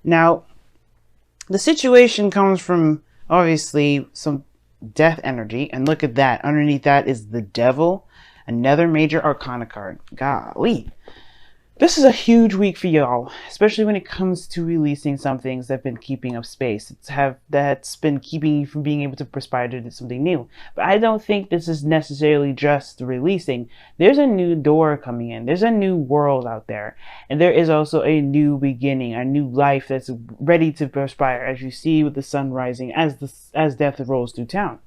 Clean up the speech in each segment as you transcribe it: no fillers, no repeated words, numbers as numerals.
Now, the situation comes from obviously some death energy, and look at that. Underneath that is the devil, another major arcana card. Golly. This is a huge week for y'all, especially when it comes to releasing some things that have been keeping up space. That's been keeping you from being able to perspire to something new. But I don't think this is necessarily just releasing. There's a new door coming in. There's a new world out there. And there is also a new beginning, a new life that's ready to perspire, as you see with the sun rising as death rolls through town.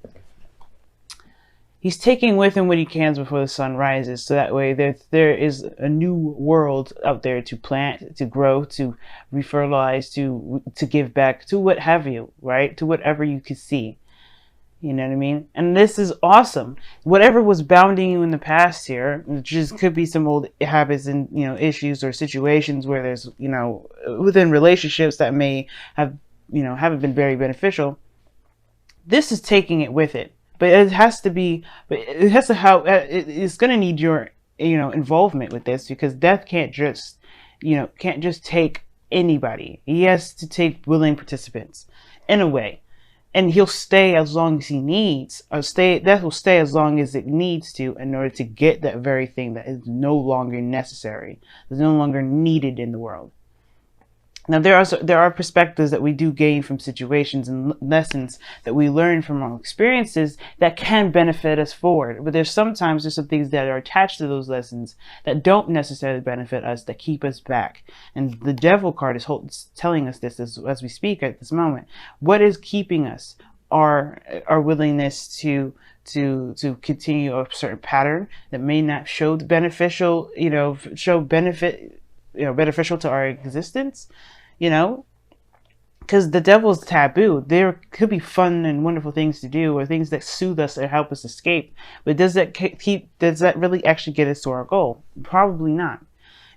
He's taking with him what he can before the sun rises, so that way there is a new world out there to plant, to grow, to refertilize, to give back, to what have you, right? To whatever you could see. You know what I mean? And this is awesome. Whatever was bounding you in the past here, which just could be some old habits and, issues or situations where there's, within relationships that may have, haven't been very beneficial. This is taking it with it. But it's going to need your, involvement with this, because death can't just take anybody. He has to take willing participants in a way. And he'll stay as long as he needs, death will stay as long as it needs to, in order to get that very thing that is no longer necessary, is no longer needed in the world. Now, there are perspectives that we do gain from situations and lessons that we learn from our experiences that can benefit us forward. But there's some things that are attached to those lessons that don't necessarily benefit us, that keep us back. And the Devil card is telling us this as we speak at this moment. What is keeping us? Our willingness to continue a certain pattern that may not show beneficial, beneficial to our existence, because the devil's taboo. There could be fun and wonderful things to do, or things that soothe us or help us escape. But does that really actually get us to our goal? Probably not.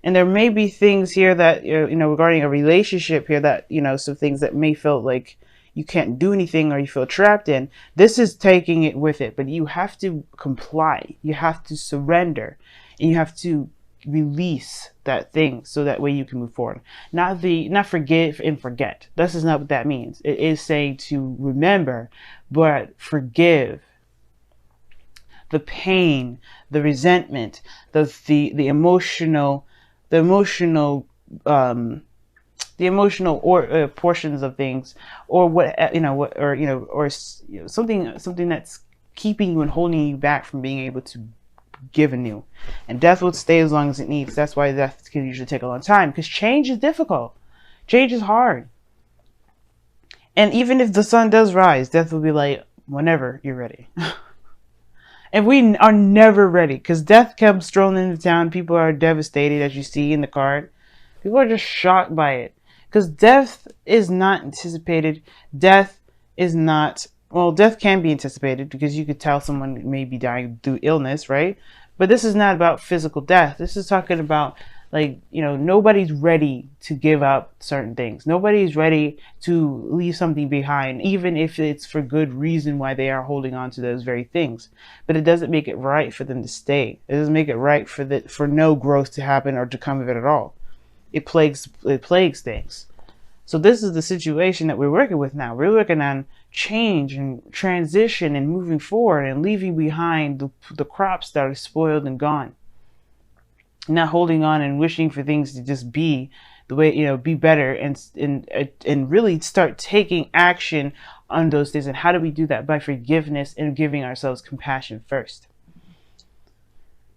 And there may be things here that, regarding a relationship here that, some things that may feel like you can't do anything or you feel trapped in. This is taking it with it, but you have to comply. You have to surrender, and you have to release that thing so that way you can move forward. Not forgive and forget. This is not what that means. It is saying to remember, but forgive. The pain, the resentment, the emotional portions of things, or something that's keeping you and holding you back from being able to give anew. And death will stay as long as it needs. That's why death can usually take a long time, because change is difficult. Change is hard. And even if the sun does rise, death will be like, whenever you're ready. And we are never ready, because death comes strolling into town. People are devastated, as you see in the card. People are just shocked by it, because death is not anticipated. Death can be anticipated, because you could tell someone may be dying through illness, right? But this is not about physical death. This is talking about, nobody's ready to give up certain things. Nobody's ready to leave something behind, even if it's for good reason why they are holding on to those very things. But it doesn't make it right for them to stay. It doesn't make it right for no growth to happen or to come of it at all. It plagues things. So this is the situation that we're working with now. We're working on change and transition and moving forward and leaving behind the crops that are spoiled and gone. Not holding on and wishing for things to just be the way, be better, and really start taking action on those things. And how do we do that? By forgiveness and giving ourselves compassion first.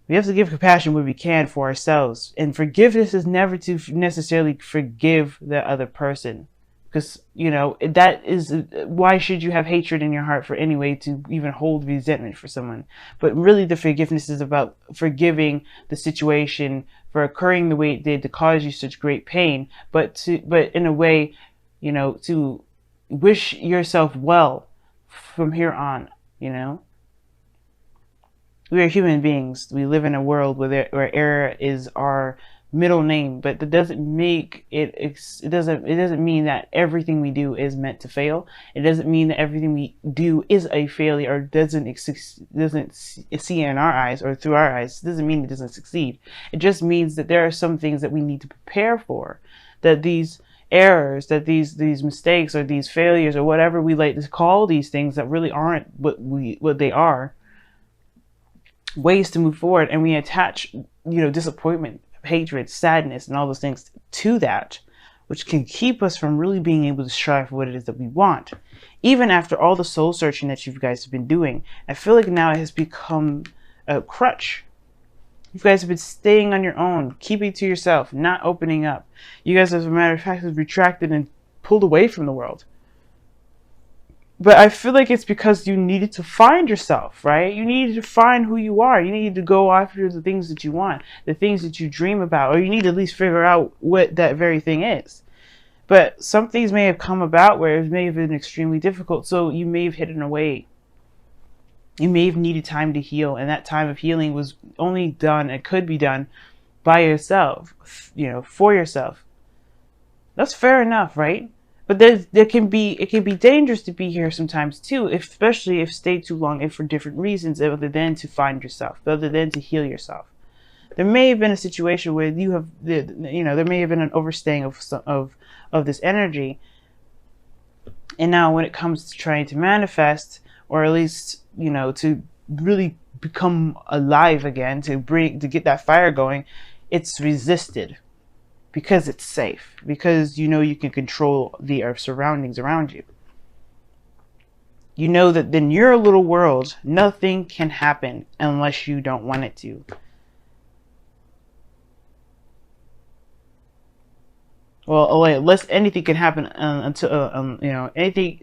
We have to give compassion where we can for ourselves. And forgiveness is never to necessarily forgive the other person. Because, that is, why should you have hatred in your heart for any way to even hold resentment for someone? But really the forgiveness is about forgiving the situation for occurring the way it did to cause you such great pain. But in a way, to wish yourself well from here on, We are human beings. We live in a world where error is our middle name, but that doesn't make it doesn't mean that everything we do is meant to fail. It doesn't mean that everything we do is a failure or doesn't see in our eyes or through our eyes. It doesn't mean it doesn't succeed. It just means that there are some things that we need to prepare for, that these errors, that these mistakes or these failures or whatever we like to call these things that really aren't what they are, ways to move forward, and we attach, disappointment, hatred, sadness, and all those things to that, which can keep us from really being able to strive for what it is that we want. Even after all the soul searching that you guys have been doing, I feel like now it has become a crutch. You guys have been staying on your own, keeping to yourself, not opening up. You guys, as a matter of fact, have retracted and pulled away from the world. But I feel like it's because you needed to find yourself, right? You needed to find who you are. You needed to go after the things that you want, the things that you dream about, or you need to at least figure out what that very thing is. But some things may have come about where it may have been extremely difficult, so you may have hidden away. You may have needed time to heal, and that time of healing was only done, and could be done by yourself, for yourself. That's fair enough, right? But it can be dangerous to be here sometimes too, especially if stayed too long and for different reasons other than to find yourself, other than to heal yourself. There may have been a situation where there may have been an overstaying of this energy, and now when it comes to trying to manifest, or at least to really become alive again, to get that fire going, it's resisted because it's safe, because you can control the surroundings around you. You know that in your little world, nothing can happen unless you don't want it to. Well, unless anything can happen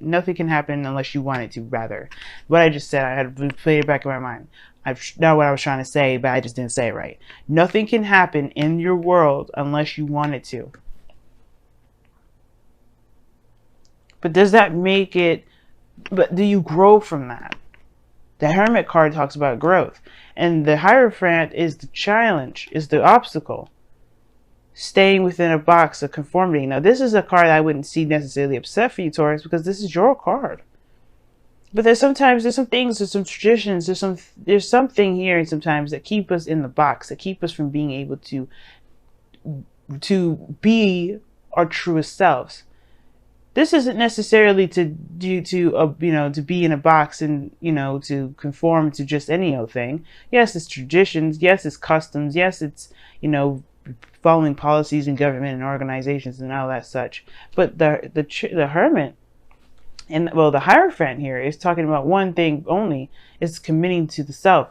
nothing can happen unless you want it to. Rather, what I just said, I had to play it back in my mind. I've not what I was trying to say, but I just didn't say it right. Nothing can happen in your world unless you want it to. But does that make it? But do you grow from that? The Hermit card talks about growth, and the Hierophant is the challenge, is the obstacle. Staying within a box of conformity. Now, this is a card I wouldn't see necessarily upset for you, Taurus, because this is your card. But there's some things, there's some traditions, there's something here sometimes that keep us in the box, that keep us from being able to be our truest selves. This isn't necessarily to be in a box and to conform to just any old thing. Yes, it's traditions. Yes, it's customs. Yes, it's following policies and government and organizations and all that such. But the Hermit and the Hierophant here is talking about one thing only: is committing to the self,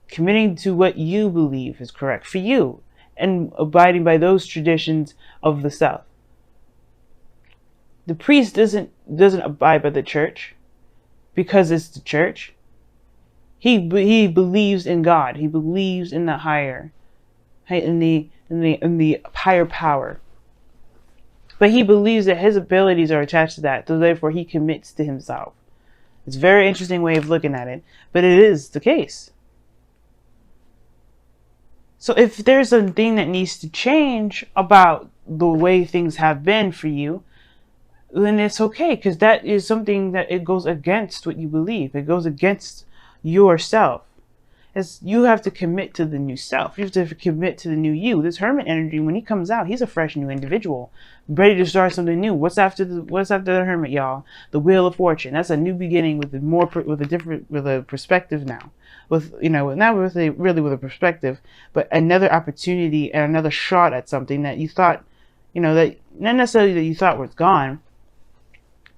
committing to what you believe is correct for you, and abiding by those traditions of the self. The priest doesn't abide by the church because it's the church. He believes in God. He believes in the higher. In the higher power, but he believes that his abilities are attached to that, so therefore he commits to himself. It's a very interesting way of looking at it, but it is the case. So if there's a thing that needs to change about the way things have been for you, then it's okay, because that is something that it goes against what you believe. It goes against yourself. As you have to commit to the new self. You have to commit to the new you. This Hermit energy, when he comes out, he's a fresh new individual, ready to start something new. What's after the Hermit, y'all? The Wheel of Fortune. That's a new beginning with a perspective now. Not with a perspective, but another opportunity and another shot at something that you thought, that not necessarily that you thought was gone,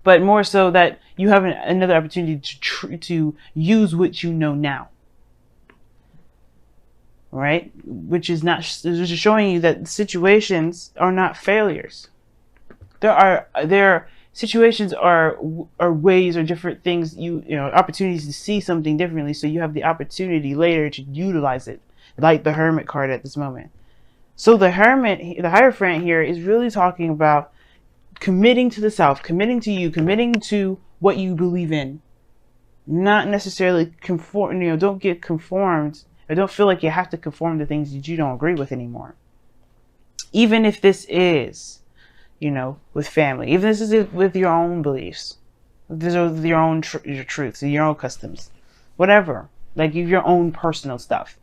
but more so that you have another opportunity to use what you know now. Right? Which is showing you that situations are not failures. Situations are ways or different things, opportunities to see something differently, so you have the opportunity later to utilize it, like the Hermit card at this moment. So the Hierophant here is really talking about committing to the self, committing to you, committing to what you believe in. Not necessarily conform, don't get conformed. I don't feel like you have to conform to things that you don't agree with anymore. Even if this is, with family. Even if this is with your own beliefs. These are with your own your truths, your own customs. Whatever. Like your own personal stuff.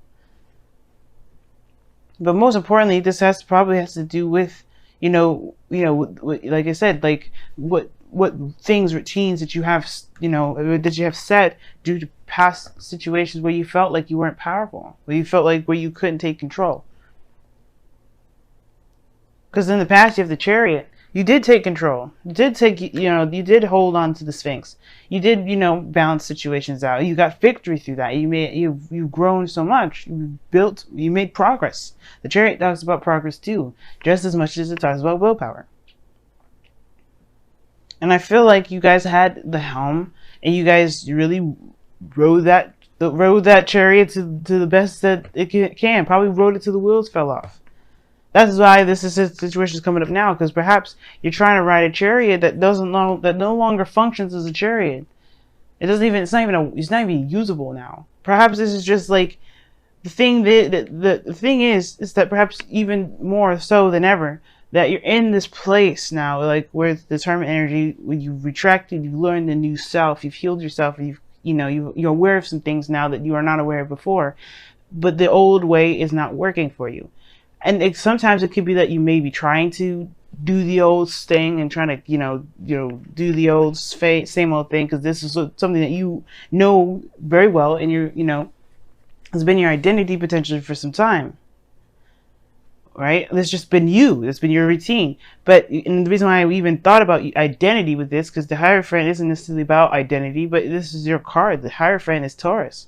But most importantly, this probably has to do with, like I said, like what things, routines that you have, that you have set due to past situations where you felt like you weren't powerful, where you felt like where you couldn't take control. Because in the past, you have the Chariot. You did take control. You did you did hold on to the Sphinx. You did, balance situations out. You got victory through that. You've grown so much. You made progress. The Chariot talks about progress too, just as much as it talks about willpower. And I feel like you guys had the helm, and you guys really rode that chariot to the best that it can. Probably rode it till the wheels fell off. That's why this situation is coming up now, because perhaps you're trying to ride a chariot that no longer functions as a chariot. It's not even usable now. Perhaps this is just like the thing. The thing is that perhaps even more so than ever, that you're in this place now, like where the determined energy, when you've retracted, you've learned a new self, you've healed yourself, you're aware of some things now that you are not aware of before, but the old way is not working for you. And sometimes it could be that you may be trying to do the old thing and trying to, do the old same old thing, because this is something that you know very well, and has been your identity potentially for some time. Right? It's just been you. It's been your routine. And the reason why I even thought about identity with this, because the Hierophant isn't necessarily about identity, but this is your card. The Hierophant is Taurus.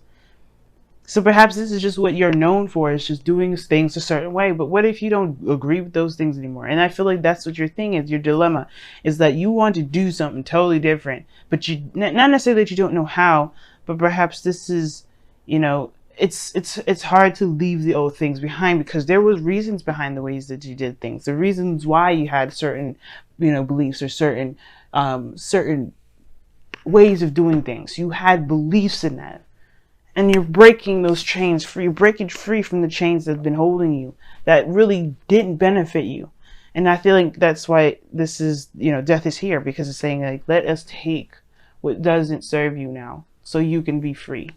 So perhaps this is just what you're known for, is just doing things a certain way. But what if you don't agree with those things anymore? And I feel like that's what your thing is. Your dilemma is that you want to do something totally different, but you not necessarily that you don't know how, but perhaps this is, it's hard to leave the old things behind, because there was reasons behind the ways that you did things. The reasons why you had certain, beliefs, or certain ways of doing things. You had beliefs in that. And you're breaking those chains free. You're breaking free from the chains that have been holding you, that really didn't benefit you. And I feel like that's why this is, death is here, because it's saying, like, let us take what doesn't serve you now, so you can be free.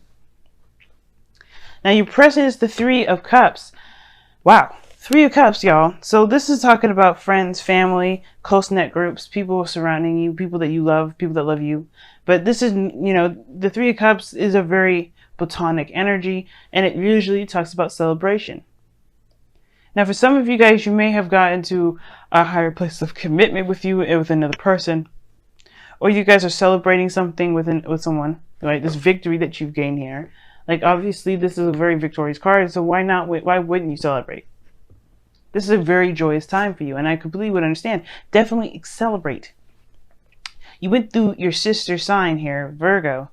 Now your present is the Three of Cups. Wow. Three of Cups, y'all. So this is talking about friends, family, close-knit groups, people surrounding you, people that you love, people that love you. But this is, the Three of Cups is a very platonic energy, and it usually talks about celebration. Now, for some of you guys, you may have gotten to a higher place of commitment with another person, or you guys are celebrating something with someone, right? This victory that you've gained here. Like, obviously, this is a very victorious card, so why wouldn't you celebrate? This is a very joyous time for you, and I completely would understand. Definitely celebrate. You went through your sister sign here, Virgo,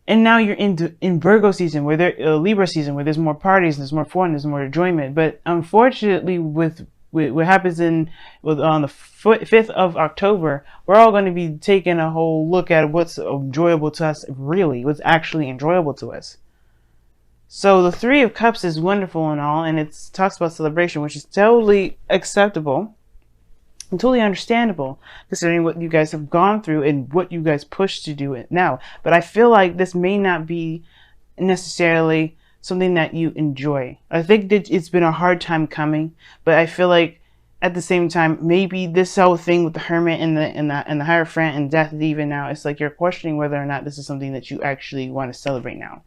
and now you're in Virgo season, Libra season, where there's more parties, there's more fun, there's more enjoyment. But unfortunately, with what happens on the 5th of October, we're all going to be taking a whole look at what's enjoyable to us, really, what's actually enjoyable to us. So the Three of Cups is wonderful and all, and it talks about celebration, which is totally acceptable and totally understandable, considering what you guys have gone through and what you guys push to do it now. But I feel like this may not be necessarily something that you enjoy. I think that it's been a hard time coming, but I feel like at the same time, maybe this whole thing with the Hermit and the Hierophant and death, even now, it's like you're questioning whether or not this is something that you actually want to celebrate now.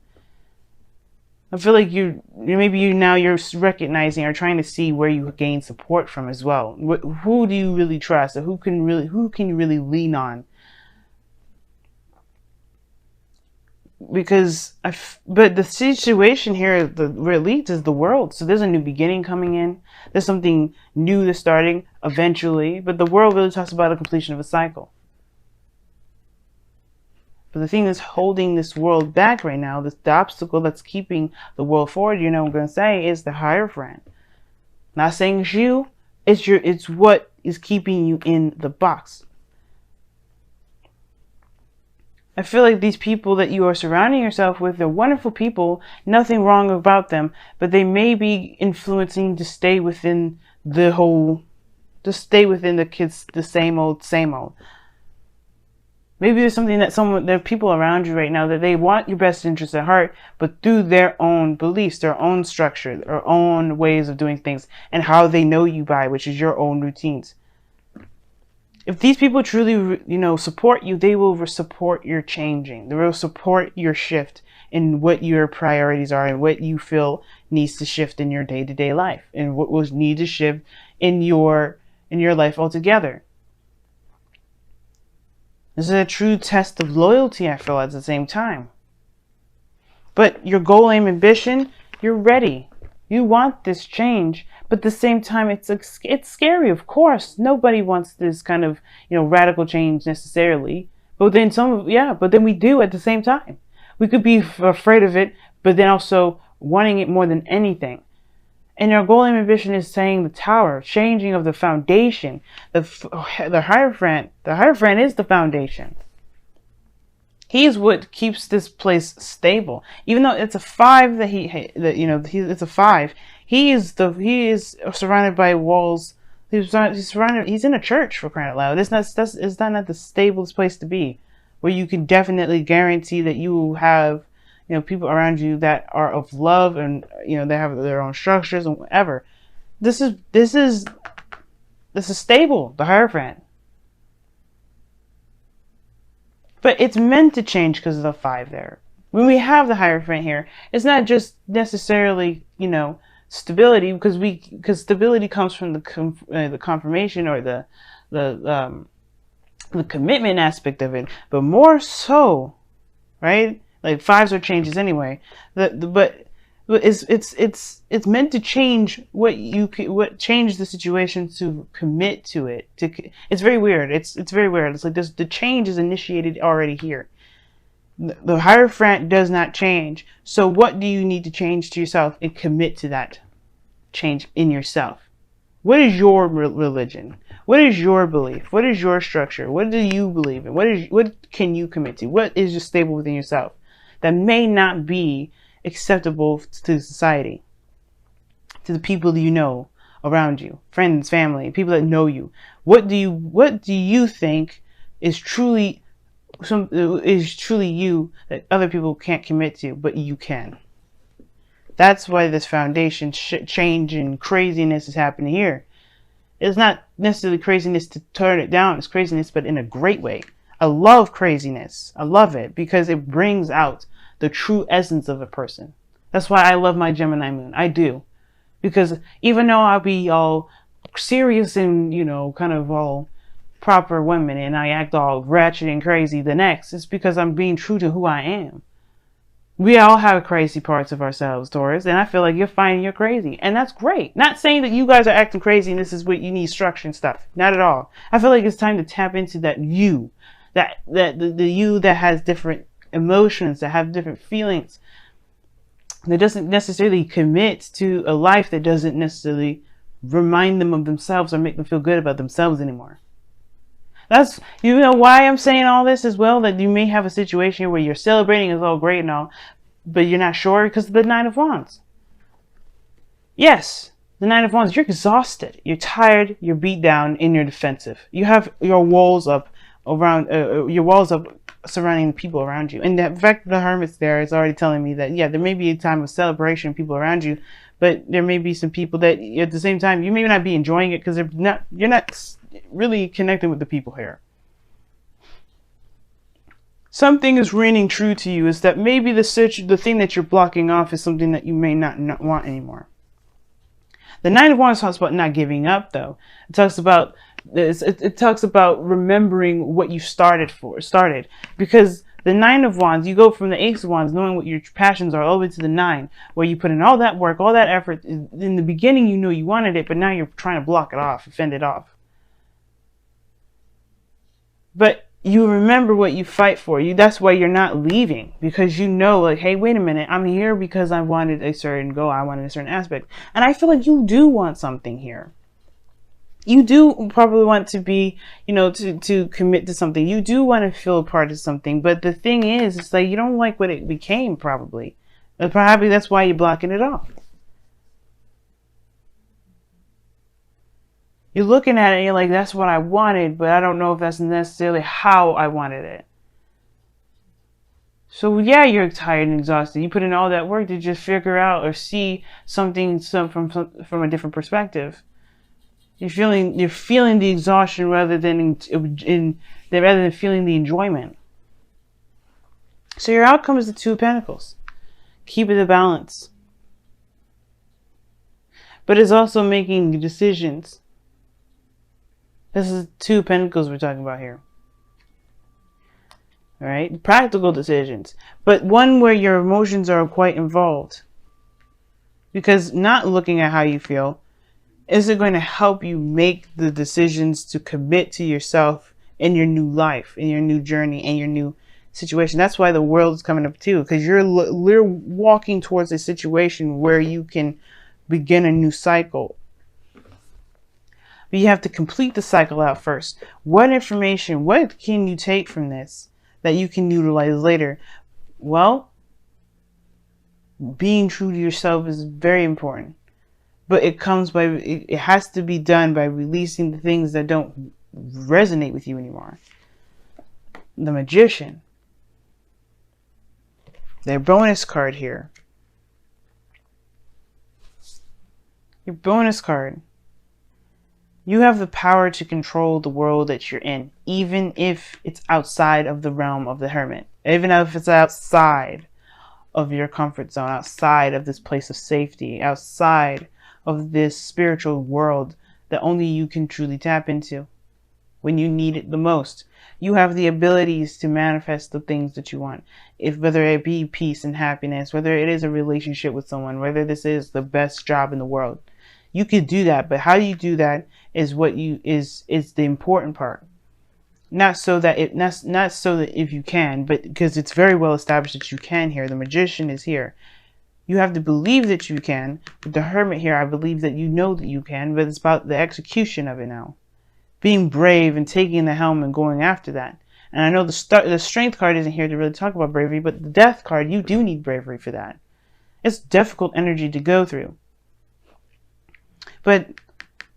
I feel like you're recognizing or trying to see where you gain support from as well. Who do you really trust, or who can you really lean on? But the situation here, where it leads, is the world. So there's a new beginning coming in. There's something new that's starting eventually. But the world really talks about a completion of a cycle. But the thing that's holding this world back right now, the obstacle that's keeping the world forward, what I'm going to say, is the Hierophant. Not saying it's you, it's what is keeping you in the box. I feel like these people that you are surrounding yourself with, they're wonderful people, nothing wrong about them, but they may be influencing to stay within the kids, the same old, same old. Maybe there's something that there are people around you right now that they want your best interest at heart, but through their own beliefs, their own structure, their own ways of doing things, and how they know you by, which is your own routines. If these people truly, support you, they will support your changing. They will support your shift in what your priorities are and what you feel needs to shift in your day-to-day life, and what will need to shift in your life altogether. This is a true test of loyalty, I feel, at the same time. But your goal, aim, ambition, you're ready. You want this change, but at the same time, it's scary, of course. Nobody wants this kind of, radical change necessarily. But then but then we do at the same time. We could be afraid of it, but then also wanting it more than anything. And your goal and ambition is saying the tower, changing of the foundation. The Hierophant is the foundation. He's what keeps this place stable. Even though it's a 5 it's a 5. He is surrounded by walls. He's in a church, for crying out loud. It's not the stablest place to be, where you can definitely guarantee that you will have people around you that are of love, and they have their own structures and whatever. This is stable, the Hierophant. But it's meant to change because of the 5 there. When we have the Hierophant here, it's not just necessarily stability, because stability comes from the confirmation or the commitment aspect of it, but more so, right? Like 5s are changes anyway. But it's meant to change what change the situation to commit to it. It's very weird. It's very weird. It's like the change is initiated already here. The Hierophant does not change. So what do you need to change to yourself and commit to that change in yourself? What is your religion? What is your belief? What is your structure? What do you believe in? What can you commit to? What is just stable within yourself that may not be acceptable to society, to the people that you know around you, friends, family, people that know you? What do you think is truly you that other people can't commit to, but you can? That's why this foundation change and craziness is happening here. It's not necessarily craziness to turn it down. It's craziness, but in a great way. I love craziness. I love it because it brings out the true essence of a person. That's why I love my Gemini moon. I do. Because even though I'll be all serious and, kind of all proper women, and I act all ratchet and crazy the next, it's because I'm being true to who I am. We all have crazy parts of ourselves, Taurus, and I feel like you're finding you're crazy, and that's great. Not saying that you guys are acting crazy and this is what you need, structure and stuff. Not at all. I feel like it's time to tap into that you, the you that has different emotions, that have different feelings, that doesn't necessarily commit to a life that doesn't necessarily remind them of themselves or make them feel good about themselves anymore. That's, why I'm saying all this as well, that you may have a situation where you're celebrating is all great and all, but you're not sure because of the 9 of Wands. Yes, the 9 of Wands, you're exhausted, you're tired, you're beat down, and you're defensive. You have your walls up surrounding the people around you. And the fact that the Hermit's there is already telling me that, yeah, there may be a time of celebration, people around you, but there may be some people that at the same time, you may not be enjoying it because you're not really connecting with the people here. Something is ringing true to you is that maybe the thing that you're blocking off is something that you may not want anymore. The 9 of Wands talks about not giving up, though. It talks about this. It talks about remembering what you started. Because the 9 of Wands, you go from the Ace of Wands, knowing what your passions are, all the way to the 9, where you put in all that work, all that effort. In the beginning, you knew you wanted it, but now you're trying to block it off, fend it off. But you remember what you fight for. That's why you're not leaving, because you know, like, hey, wait a minute, I'm here because I wanted a certain goal, I wanted a certain aspect. And I feel like you do want something here. You do probably want to be, to commit to something. You do want to feel a part of something. But the thing is, it's like you don't like what it became, probably. And probably that's why you're blocking it off. You're looking at it and you're like, that's what I wanted, but I don't know if that's necessarily how I wanted it. So yeah, you're tired and exhausted. You put in all that work to just figure out or see something from a different perspective. You're feeling the exhaustion rather than feeling the enjoyment. So your outcome is the Two of Pentacles. Keep it a balance. But it's also making decisions. This is Two of Pentacles we're talking about here. All right, practical decisions, but one where your emotions are quite involved. Because not looking at how you feel isn't going to help you make the decisions to commit to yourself in your new life, in your new journey, in your new situation. That's why the world is coming up too, because you're walking towards a situation where you can begin a new cycle. But you have to complete the cycle out first. What information, what can you take from this that you can utilize later? Well, being true to yourself is very important. But it has to be done by releasing the things that don't resonate with you anymore. The Magician. Their bonus card here. Your bonus card. You have the power to control the world that you're in, even if it's outside of the realm of the Hermit. Even if it's outside of your comfort zone, outside of this place of safety, outside of this spiritual world that only you can truly tap into when you need it the most. You have the abilities to manifest the things that you want. Whether it be peace and happiness, whether it is a relationship with someone, whether this is the best job in the world. You could do that, but how you do that is is the important part. Not so that if you can, but because it's very well established that you can here. The Magician is here. You have to believe that you can. With the Hermit here, I believe that you know that you can, but it's about the execution of it now. Being brave and taking the helm and going after that. And I know the Strength card isn't here to really talk about bravery, but the Death card, you do need bravery for that. It's difficult energy to go through. But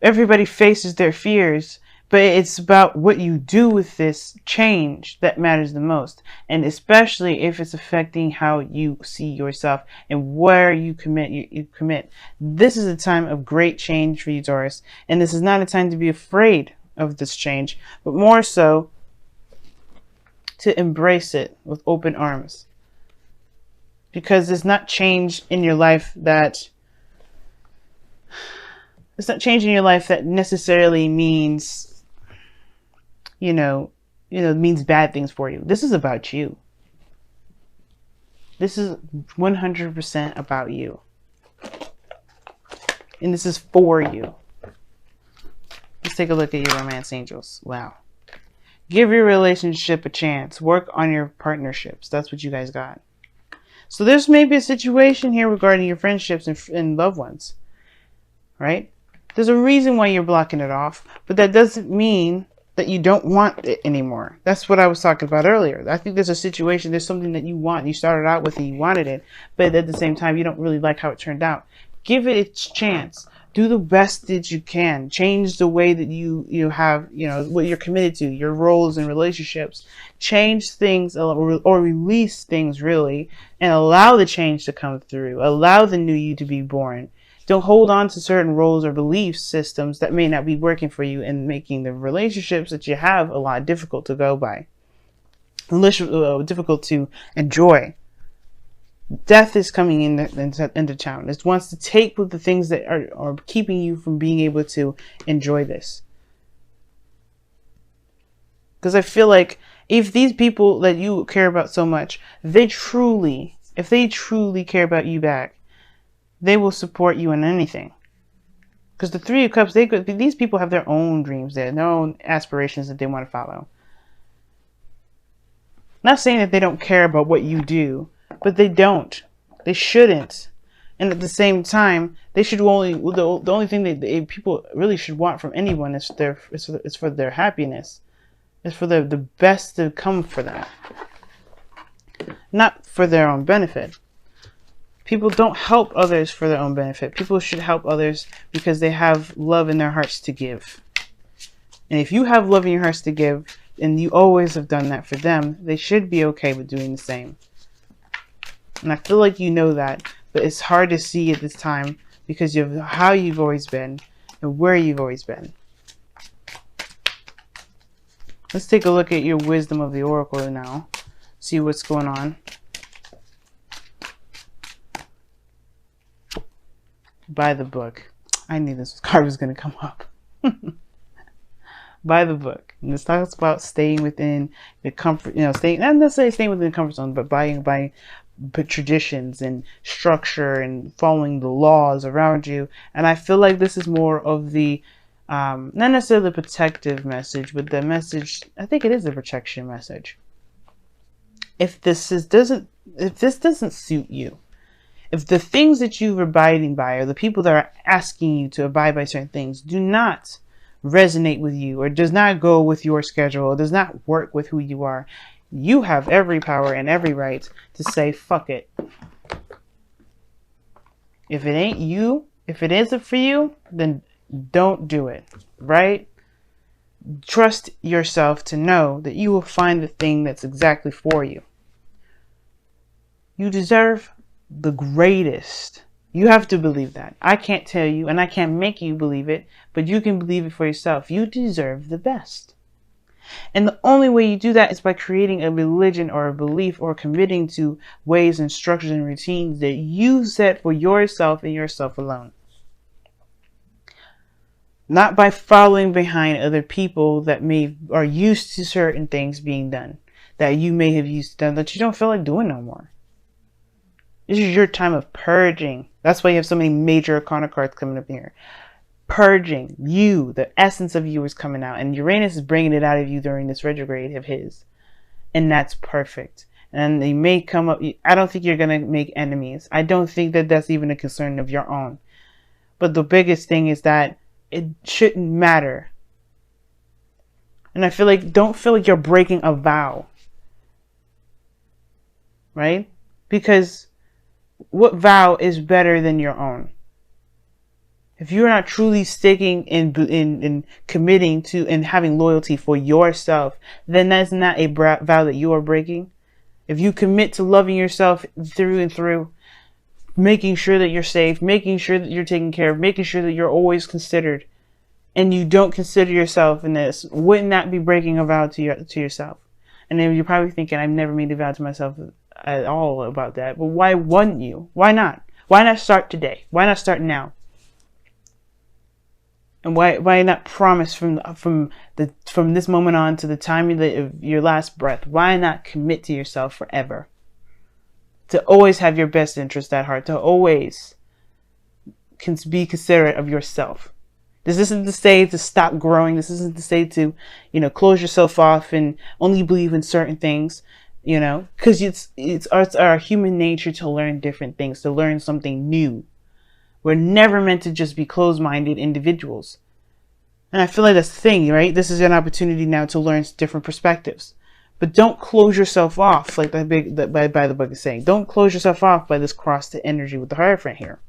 everybody faces their fears, but it's about what you do with this change that matters the most. And especially if it's affecting how you see yourself and where you commit. This is a time of great change for you, Taurus. And this is not a time to be afraid of this change, but more so to embrace it with open arms. Because there's not change in your life that... It's not changing your life that necessarily means, means bad things for you. This is about you. This is 100% about you. And this is for you. Let's take a look at your romance angels. Wow. Give your relationship a chance. Work on your partnerships. That's what you guys got. So there's maybe a situation here regarding your friendships and loved ones. Right? There's a reason why you're blocking it off, but that doesn't mean that you don't want it anymore. That's what I was talking about earlier. I think there's a situation, there's something that you want. You started out with and you wanted it, but at the same time, you don't really like how it turned out. Give it its chance. Do the best that you can. Change the way that you have, what you're committed to, your roles and relationships. Change things or release things really, and allow the change to come through. Allow the new you to be born. Don't hold on to certain roles or belief systems that may not be working for you and making the relationships that you have a lot difficult to go by. Difficult to enjoy. Death is coming into town. It wants to take with the things that are keeping you from being able to enjoy this. Because I feel like if these people that you care about so much, if they truly care about you back, they will support you in anything. Because the Three of Cups, these people have their own dreams, their own aspirations that they want to follow. Not saying that they don't care about what you do, but they don't. They shouldn't. And at the same time, they should the only thing that people really should want from anyone is for their happiness. It's for the best to come for them. Not for their own benefit. People don't help others for their own benefit. People should help others because they have love in their hearts to give. And if you have love in your hearts to give, and you always have done that for them, they should be okay with doing the same. And I feel like you know that, but it's hard to see at this time because of how you've always been and where you've always been. Let's take a look at your wisdom of the oracle now. See what's going on. By the book. I knew this card was going to come up. By the book. And this talks about staying within the comfort, staying, not necessarily staying within the comfort zone, but by traditions and structure and following the laws around you. And I feel like this is more of the not necessarily the protective message, but the message, I think it is a protection message. If this doesn't suit you, if the things that you're abiding by or the people that are asking you to abide by certain things do not resonate with you or does not go with your schedule or does not work with who you are, you have every power and every right to say, fuck it. If it ain't you, if it isn't for you, then don't do it, right? Trust yourself to know that you will find the thing that's exactly for you. You deserve the greatest. You have to believe that. I can't tell you and I can't make you believe it, but you can believe it for yourself. You deserve the best. And the only way you do that is by creating a religion or a belief or committing to ways and structures and routines that you set for yourself and yourself alone. Not by following behind other people that are used to certain things being done, that you may have used to done, that you don't feel like doing no more. This is your time of purging. That's why you have so many major arcana cards coming up here. Purging. You, the essence of you is coming out. And Uranus is bringing it out of you during this retrograde of his. And that's perfect. And they may come up. I don't think you're going to make enemies. I don't think that that's even a concern of your own. But the biggest thing is that it shouldn't matter. And I feel like, don't feel like you're breaking a vow. Right? Because what vow is better than your own? If you're not truly sticking in committing to and having loyalty for yourself, then that's not a vow that you are breaking. If you commit to loving yourself through and through, making sure that you're safe, making sure that you're taken care of, making sure that you're always considered, and you don't consider yourself in this, wouldn't that be breaking a vow to yourself? And then you're probably thinking, I've never made a vow to myself at all about that. But why wouldn't you? Why not? Why not start today? Why not start now? And why not promise from this moment on to the time of your last breath? Why not commit to yourself forever? To always have your best interest at heart. To always be considerate of yourself. This isn't to say to stop growing. This isn't to say to, close yourself off and only believe in certain things. Because it's our human nature to learn different things, to learn something new. We're never meant to just be closed-minded individuals. And I feel like that's the thing, right? This is an opportunity now to learn different perspectives. But don't close yourself off, like by the book is saying. Don't close yourself off by this cross to energy with the Hierophant here.